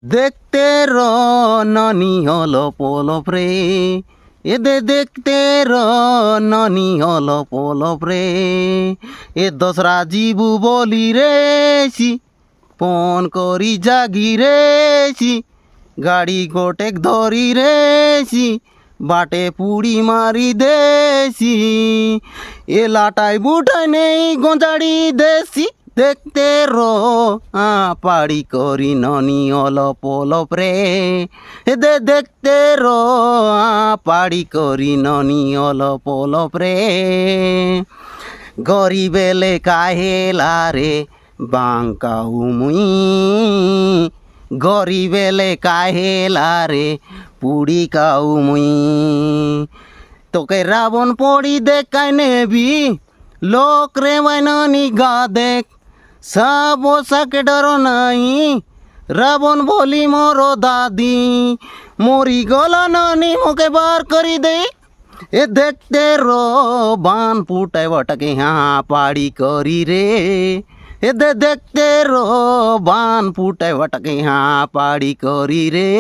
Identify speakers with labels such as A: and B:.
A: দেখতে ননি হলো পলপ রে, এদে দেখতে ননি হলো পলপ রে, এ দশরা জীবু বলি রেছি পন করি জাগি রেছি, গাড়ি গোটেক ধরি রেছি বাটে পুড়ি মারি দেছি, এ লাটাই বুটাই নেই গোঁজাড়ি দেশি, দেখতে পাড়ি করি ননি অলপ অলপ রে, দে দেখতে পাড়ি করি ননি অলপ অলপ রে, গরিবেলে কাহেলা রে বাঙ্কাউ মুই, গরিবেলে কাহেলা রে পুড়ি কাউ মুই, তোকে রাবণ পড়ি দেখাই নেবি লোক রে মাইনানি গা দেখ, সব ওসাকে ডর নাই রাবণ বলি মোর দাদি, মরি গলা নানি মুখে বার করি দে, এ দেখতে বান ফুটাই বটাকে হ্যাঁ পাড়ি করি রে, এ দেখতে বান ফুটাই বটাকে হ্যাঁ পাড়ি করি রে।